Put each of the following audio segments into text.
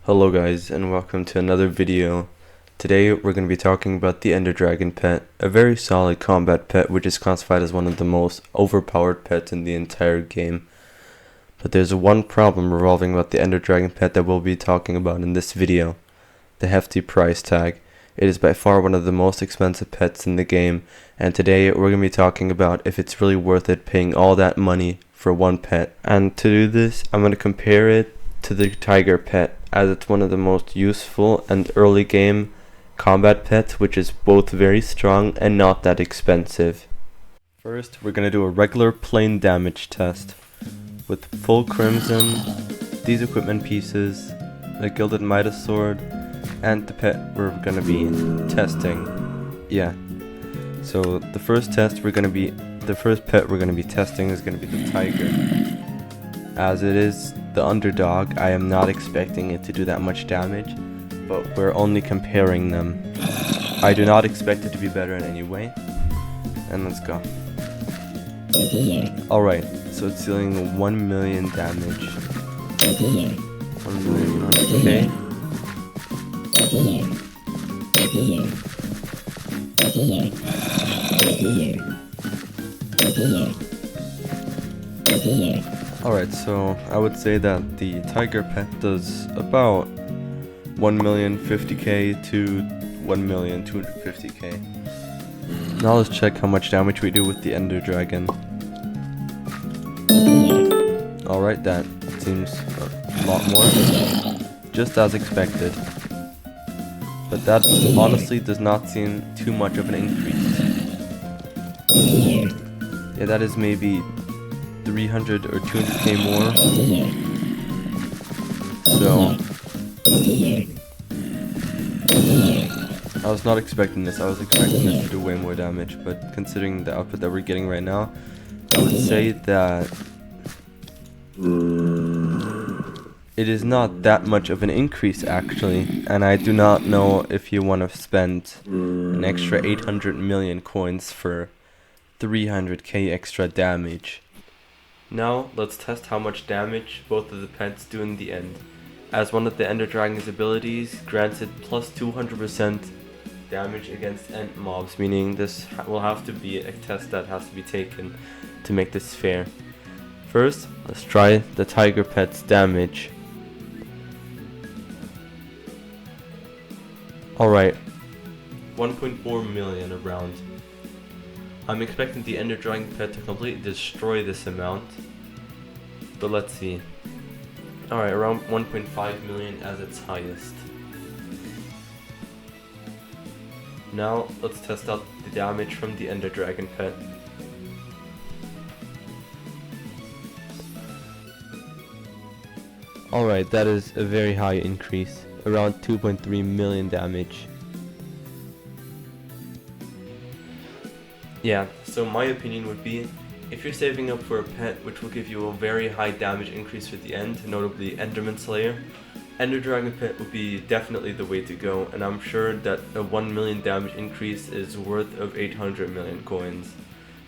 Hello guys, and welcome to another video. Today we're going to be talking about the Ender Dragon pet, a very solid combat pet which is classified as one of the most overpowered pets in the entire game. But there's one problem revolving about the Ender Dragon pet that we'll be talking about in this video: the hefty price tag. It is by far one of the most expensive pets in the game, and today we're going to be talking about if it's really worth it paying all that money for one pet. And to do this, I'm going to compare it to the tiger pet, as it's one of the most useful and early game combat pets, which is both very strong and not that expensive. First, we're going to do a regular plain damage test with full crimson, these equipment pieces, a gilded Midas sword, and the pet we're going to be testing. So the first pet we're going to be testing is going to be the tiger. As it is the underdog, I am not expecting it to do that much damage, but we're only comparing them. I do not expect it to be better in any way. And let's go. Alright, so it's dealing 1 million damage. 1 million, okay. Alright, so I would say that the tiger pet does about 1,050,000 to 1,250,000. Now let's check how much damage we do with the Ender Dragon. Alright, that seems a lot more. Just as expected. But that honestly does not seem too much of an increase. Yeah, that is maybe 300 or 200k more. So I was not expecting this. I was expecting this to do way more damage, but considering the output that we're getting right now, I would say that it is not that much of an increase actually, and I do not know if you want to spend an extra 800 million coins for 300k extra damage. Now let's test how much damage both of the pets do in the end, as one of the Ender Dragon's abilities grants it plus 200% damage against end mobs, meaning this will have to be a test that has to be taken to make this fair. First, let's try the tiger pet's damage. Alright, 1.4 million around. I'm expecting the Ender Dragon pet to completely destroy this amount, but let's see. Alright, around 1.5 million as its highest. Now let's test out the damage from the Ender Dragon pet. Alright, that is a very high increase, around 2.3 million damage. Yeah, so my opinion would be, if you're saving up for a pet which will give you a very high damage increase at the end, notably Enderman Slayer, Ender Dragon pet would be definitely the way to go, and I'm sure that a 1 million damage increase is worth of 800 million coins.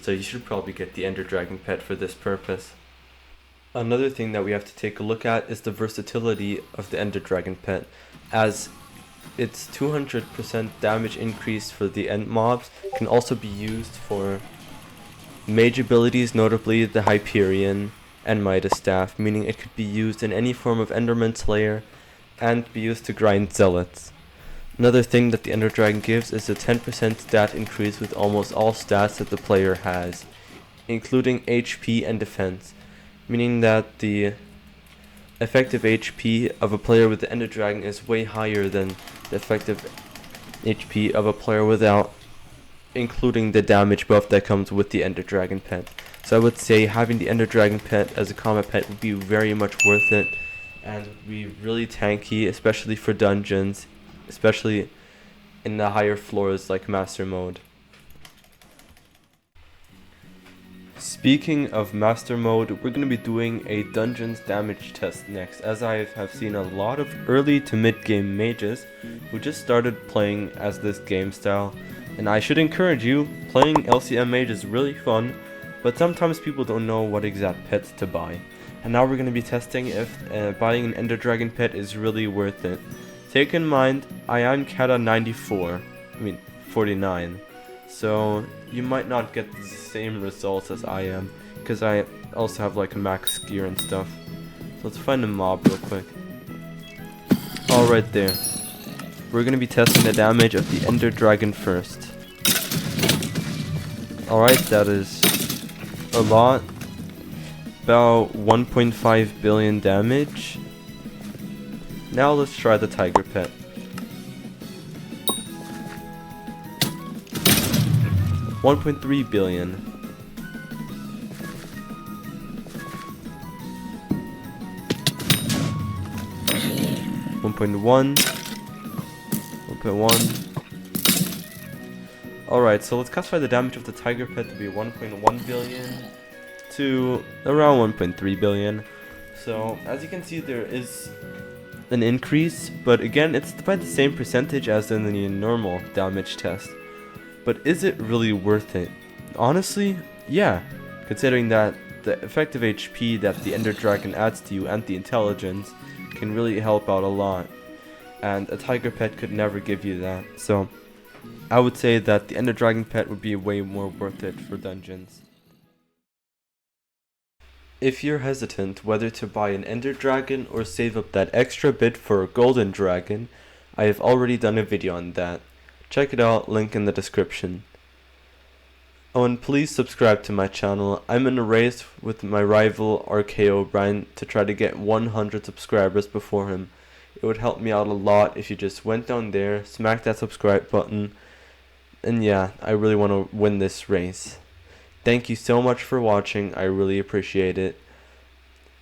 So you should probably get the Ender Dragon pet for this purpose. Another thing that we have to take a look at is the versatility of the Ender Dragon pet, as its 200% damage increase for the end mobs can also be used for mage abilities, notably the Hyperion and Midas Staff, meaning it could be used in any form of Enderman Slayer and be used to grind zealots. Another thing that the Ender Dragon gives is a 10% stat increase with almost all stats that the player has, including HP and defense, meaning that the effective HP of a player with the Ender Dragon is way higher than the effective HP of a player without including the damage buff that comes with the Ender Dragon pet. So I would say having the Ender Dragon pet as a combat pet would be very much worth it, and would be really tanky, especially for dungeons, especially in the higher floors like Master Mode. Speaking of Master Mode, we're going to be doing a Dungeons damage test next, as I have seen a lot of early to mid game mages who just started playing as this game style, and I should encourage you, playing LCM mage is really fun, but sometimes people don't know what exact pets to buy. And now we're going to be testing if buying an Ender Dragon pet is really worth it. Take in mind, I am Kata 49, so you might not get the same results as I am, because I also have like a max gear and stuff. So let's find a mob real quick. All right there. We're going to be testing the damage of the Ender Dragon first. Alright, that is a lot. About 1.5 billion damage. Now let's try the tiger pet. $1.3 billion. $1.1. Alright, so let's classify the damage of the tiger pet to be 1.1 billion to around 1.3 billion. So as you can see, there is an increase, but again, it's by the same percentage as in the normal damage test. But is it really worth it? Honestly, yeah, considering that the effective HP that the Ender Dragon adds to you and the intelligence can really help out a lot, and a tiger pet could never give you that. So I would say that the Ender Dragon pet would be way more worth it for dungeons. If you're hesitant whether to buy an Ender Dragon or save up that extra bit for a Golden Dragon, I have already done a video on that. Check it out, link in the description. Oh, and please subscribe to my channel. I'm in a race with my rival RK O'Brien to try to get 100 subscribers before him. It would help me out a lot if you just went down there, smacked that subscribe button, and yeah, I really want to win this race. Thank you so much for watching, I really appreciate it.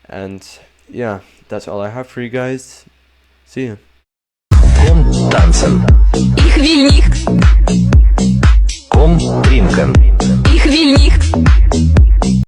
And yeah, that's all I have for you guys. See ya. Ich will nicht.